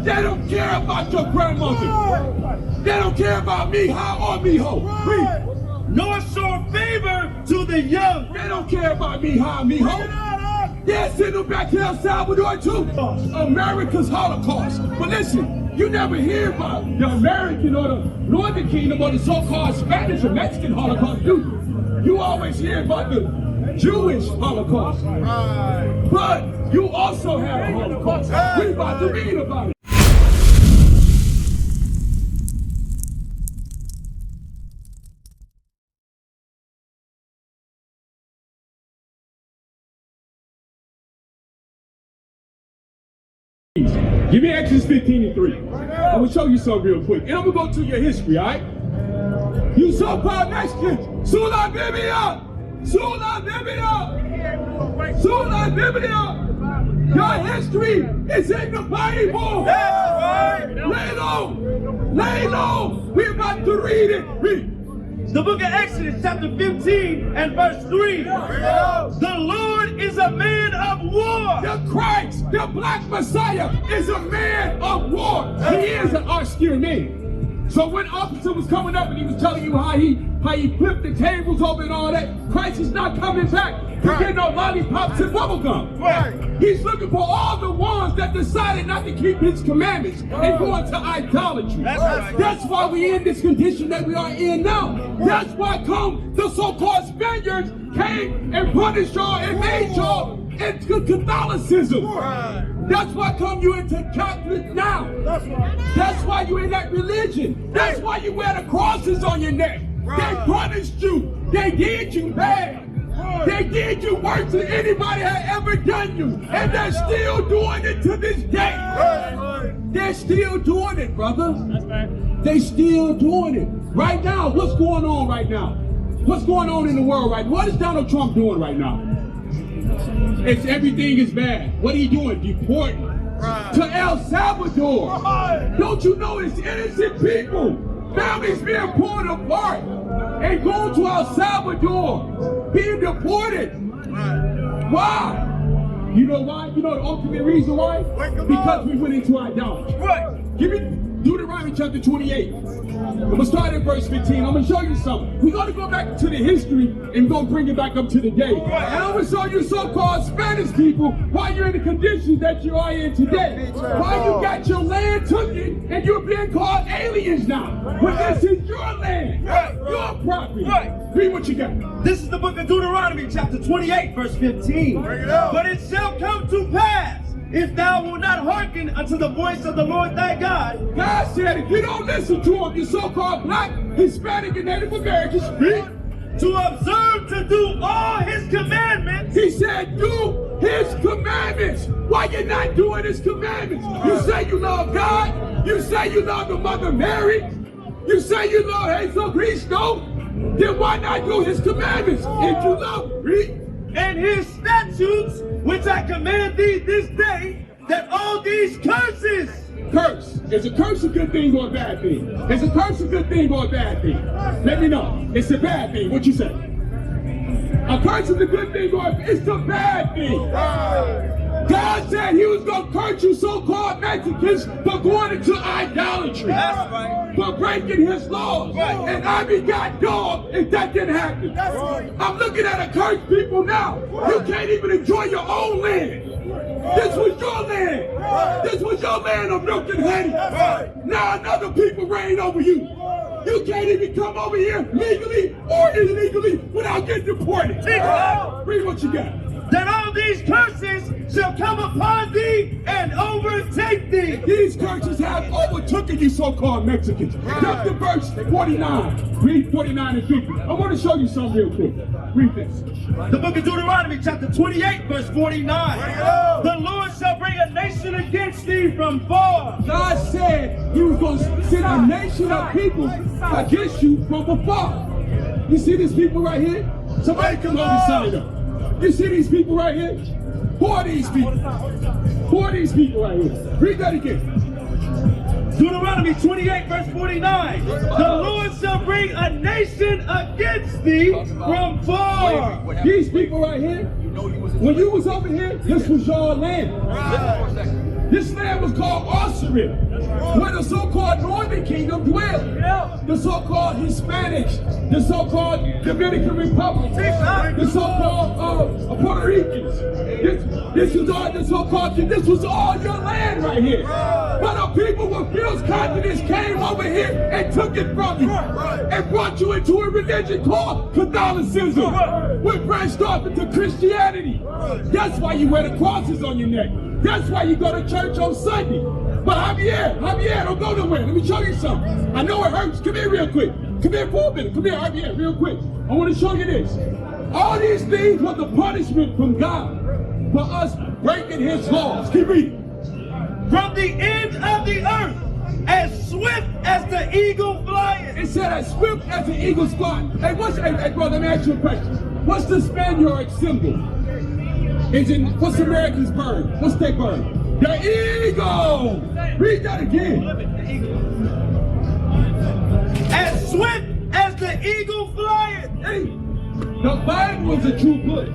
They don't care about your grandmother. They don't care about me, how or me, ho. Nor show favor to the young. They don't care about me, how me, ho. They're sending them back to El Salvador too. America's Holocaust. But listen, you never hear about the American or the Northern Kingdom or the so-called Spanish or Mexican Holocaust, do you? You always hear about the Jewish Holocaust. But you also have a Holocaust. We're about to read about it. Give me Exodus 15:3. I'm going to show you something real quick. And I'm going to go to your history, all right? You so-called Mexicans, Sula Biblia! Sula Biblia! Sula Biblia! Your history is in the Bible! Lay low! Lay low! We're about to read it! Read. The book of Exodus chapter 15 and verse 3. The Lord is a man of war. The Christ, the black Messiah, is a man of war. He is an austere name. So when officer was coming up and he was telling you how he flipped the tables over and all that, Christ is not coming back to get no lollipops and bubblegum. He's looking for all the ones that decided not to keep his commandments and go into idolatry. That's why we're in this condition that we are in now. That's why come the so-called Spaniards came and punished y'all and made y'all into Catholicism. That's why come you into Catholic now. That's why you in that religion. That's why you wear the crosses on your neck. They punished you. They did you bad. They did you worse than anybody had ever done you. And they're still doing it to this day. They're still doing it, brother. They're still doing it. Right now, what's going on right now? What's going on in the world right now? What is Donald Trump doing right now? It's everything is bad. What are you doing? Deporting to El Salvador. Don't you know it's innocent people? Families being pulled apart and going to El Salvador, being deported. Why? You know why? You know the ultimate reason why? Because we went into idolatry. Give me Deuteronomy chapter 28. I'm going to start at verse 15. I'm going to show you something. We're going to go back to the history and we're going to bring it back up to the day. And I'm going to show you so-called Spanish people why you're in the conditions that you are in today. Why you got your land taken and you're being called aliens now. But this is your land, your property. Read what you got. This is the book of Deuteronomy chapter 28 verse 15. But it shall come to pass, if thou wilt not hearken unto the voice of the Lord thy God. God said if you don't listen to him, you so-called black, Hispanic, and Native Americans, to observe to do all his commandments. He said do his commandments. Why you not doing his commandments? You say you love God. You say you love the Mother Mary. You say you love Jesus Cristo. Then why not do his commandments? If you love him, and his statutes, which I command thee this day, that all these curses. Curse. Is a curse a good thing or a bad thing? Is a curse a good thing or a bad thing? Let me know. It's a bad thing. What you say? A curse is a good thing or it's a bad thing? God said he was going to curse you so-called Mexicans for going into idolatry. For breaking his laws. And I begot dog if that didn't happen. I'm looking at a cursed people now. You can't even enjoy your own land. This was your land. This was your land of milk and honey. Now another people reign over you. You can't even come over here legally or illegally without getting deported. Read what you got. That all these curses shall come upon thee and overtake thee. These curses have overtaken you so-called Mexicans. Jump to verse 49. Read 49 and 50. I want to show you something real quick. Read this. The book of Deuteronomy chapter 28 verse 49. The Lord shall bring a nation against thee from far. God said he was going to send a nation of people against you from afar. You see these people right here? Somebody come on this side up. You see these people right here? Who are these people? Who are these people right here? Read that again. Deuteronomy 28 verse 49. The Lord shall bring a nation against thee from far. These people right here, when you was over here, this was your land. This land was called Asaph, where the so-called Northern Kingdom dwelled. The so-called Hispanics, the so-called Dominican Republic, the so-called Puerto Ricans. This was all the so-called, this was all your land right here. But the people with false confidence came over here and took it from you and brought you into a religion called Catholicism, which branched off into Christianity. That's why you wear the crosses on your neck. That's why you go to church on Sunday. But Javier, don't go nowhere. Let me show you something. I know it hurts. Come here real quick. Come here for a minute. Come here, Javier, real quick. I want to show you this. All these things were the punishment from God for us breaking his laws. Keep reading. From the end of the earth, as swift as the eagle flying. It said as swift as the eagle's flying. Hey, bro, let me ask you a question. What's the Spaniard symbol? What's America's bird? What's their bird? The eagle! Read that again. As swift as the eagle flying. Hey, the Bible is a true book.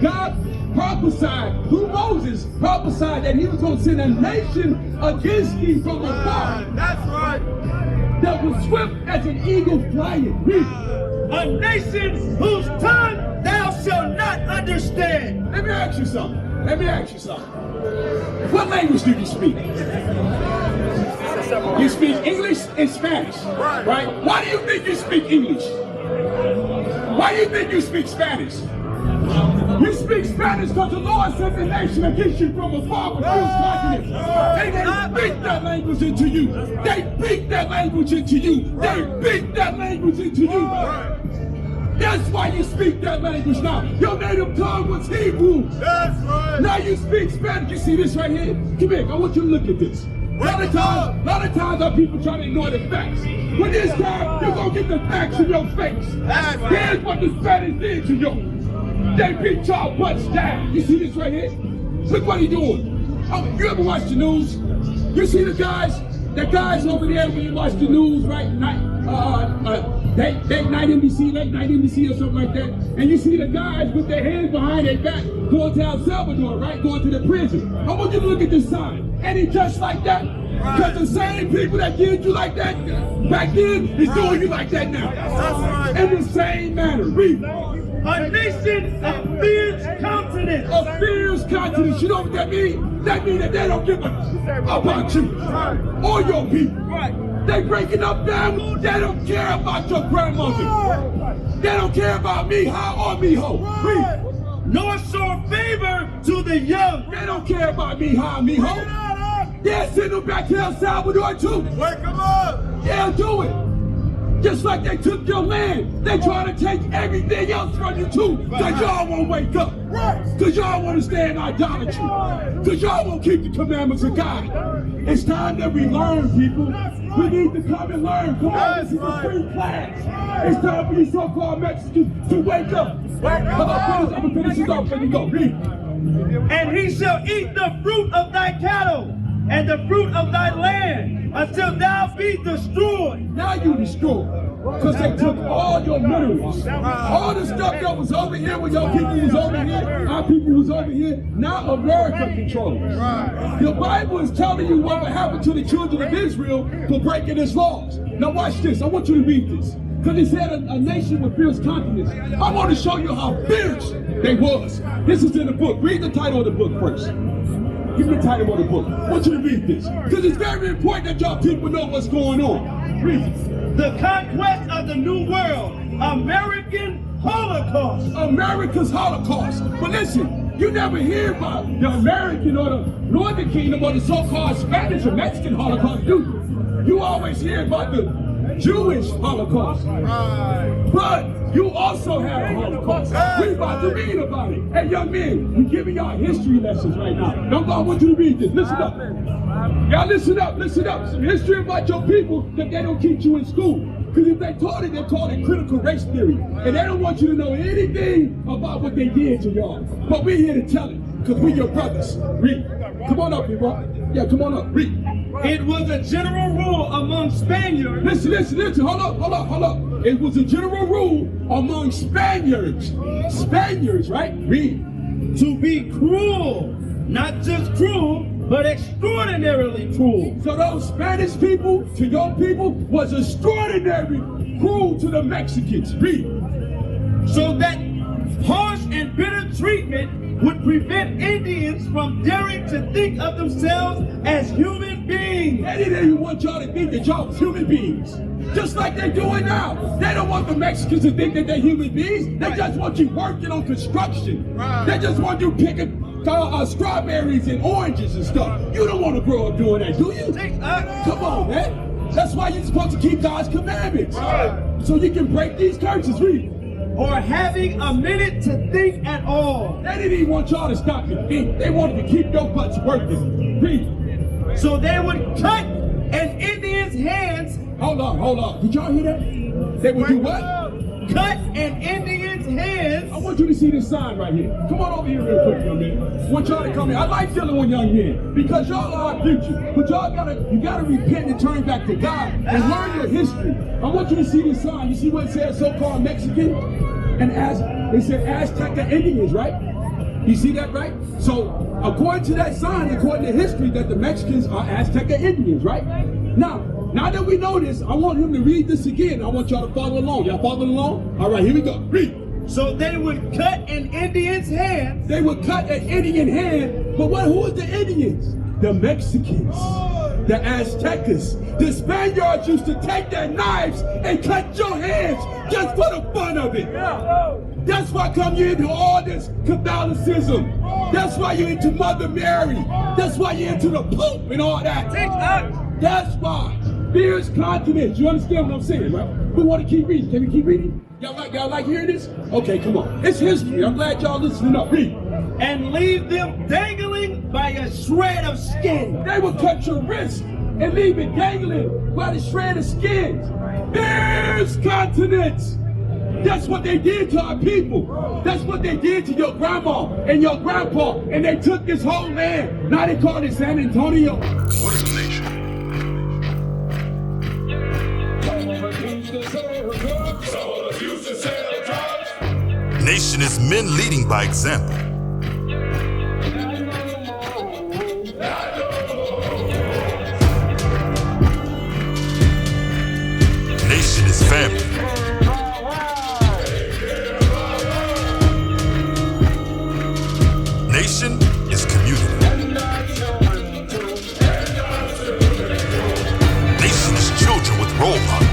God prophesied, through Moses, prophesied that he was going to send a nation against you from afar. That's right. That was swift as an eagle flying. Read. A nation whose tongue thou shalt not understand. Let me ask you something. What language do you speak? You speak English and Spanish, right? Why do you think you speak English? Why do you think you speak Spanish? You speak Spanish because the Lord sent the nation against you from afar with false confidence. They speak that language into you. They speak that language into you. They speak that language into you. That's why you speak that language now. Your native tongue was Hebrew. That's right. Now you speak Spanish. You see this right here? Come here. I want you to look at this. A lot of times our people try to ignore the facts. But this time, you're going to get the facts in your face. That's right. Here's what the Spanish did to you. They beat y'all butts down. You see this right here? Look what he doing. Oh, you ever watch the news? You see the guys over there when you watch the news, right? Night NBC, late night NBC or something like that. And you see the guys with their hands behind their back going to El Salvador, right? Going to the prison. I want you to look at this sign. And he just like that. Because the same people that did you like that back then is doing you like that now. That's right. In the same manner. Read. A nation of fierce countenance. A fierce countenance. You know what that means? That means that they don't give a about you or your people. They breaking up families. They don't care about your grandmother. They don't care about me, how or me, ho. Read. Nor show favor to the young. They don't care about me, how, me, ho. They'll send them back to El Salvador too. Wake them up. They'll do it. Just like they took your land, they trying to take everything else from you too. Because y'all won't wake up. Because y'all want to stay in idolatry. Because y'all won't keep the commandments of God. It's time that we learn, people. We need to come and learn. Come on, this is a free class. It's time for these so-called Mexicans to wake up. I'm going to finish this off. Let me go. Read. And he shall eat the fruit of thy cattle and the fruit of thy land until thou be destroyed. Now you destroyed. Because they took all your minerals. All the stuff that was over here when your people was over here, our people was over here, now America controls. The Bible is telling you what will happen to the children of Israel for breaking its laws. Now watch this. I want you to read this. Because he said a nation with fierce confidence. I want to show you how fierce they was. This is in the book. Read the title of the book first. Give me the title of the book. I want you to read this. Because it's very important that y'all people know what's going on. Read it. The conquest of the New World, American Holocaust. America's Holocaust. But listen, you never hear about the American or the Northern Kingdom or the so-called Spanish or Mexican Holocaust, do you? You always hear about the Jewish Holocaust. But you also have a Holocaust. We're about to read about it. Hey, young men, we're giving y'all history lessons right now. Don't go, I want you to read this. Listen up. Y'all listen up, listen up. Some history about your people that they don't teach you in school. Because if they taught it, they call it critical race theory. And they don't want you to know anything about what they did to y'all. But we're here to tell it, because we're your brothers. Read. Come on up, people. Yeah, come on up. Read. It was a general rule among Spaniards. Listen. Hold up. It was a general rule among Spaniards. Spaniards, right? Read. To be cruel. Not just cruel, but extraordinarily cruel. So those Spanish people to your people was extraordinary cruel to the Mexicans. Read. So that harsh and bitter treatment would prevent Indians from daring to think of themselves as human beings. They didn't even want y'all to think that y'all was human beings. Just like they're doing now. They don't want the Mexicans to think that they're human beings. They just want you working on construction. They just want you picking strawberries and oranges and stuff. You don't want to grow up doing that, do you? Come on, man. That's why you're supposed to keep God's commandments. So you can break these curses. Read. Or having a minute to think at all. They didn't even want y'all to stop and think. They wanted to keep your butts working. Read. So they would cut an Indian's hands. Hold on. Did y'all hear that? They would do what? Cut an Indian's hands. I want you to see this sign right here. Come on over here real quick, young man. I want y'all to come here. I like dealing with young men because y'all are our future. But y'all gotta repent and turn back to God and learn your history. I want you to see this sign. You see what it says, so-called Mexican? And it said Aztec Indians, right? You see that, right? So according to that sign, according to history, that the Mexicans are Aztec Indians, right? Now that we know this, I want him to read this again. I want y'all to follow along. Y'all following along? All right, here we go. Read. So they would cut an Indian's hand. They would cut an Indian hand, but who was the Indians? The Mexicans, the Aztecas. The Spaniards used to take their knives and cut your hands just for the fun of it. That's why come you into all this Catholicism. That's why you're into Mother Mary. That's why you're into the Pope and all that. That's why. Fierce continents. You understand what I'm saying, right? We want to keep reading. Can we keep reading? Y'all like hearing this? Okay, come on. It's history. I'm glad y'all listening up. Read. And leave them dangling by a shred of skin. They would cut your wrist and leave it dangling by the shred of skin. Fierce continents. That's what they did to our people. That's what they did to your grandma and your grandpa. And they took this whole land. Now they call it San Antonio. What is a nation? Nation is men leading by example. Nation is family. Nation is community. Nation is children with role models.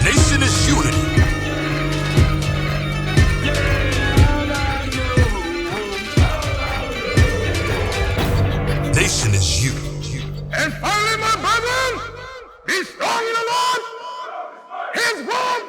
Nation is unity. Nation is you. And finally, my brethren, be strong in the Lord, His word,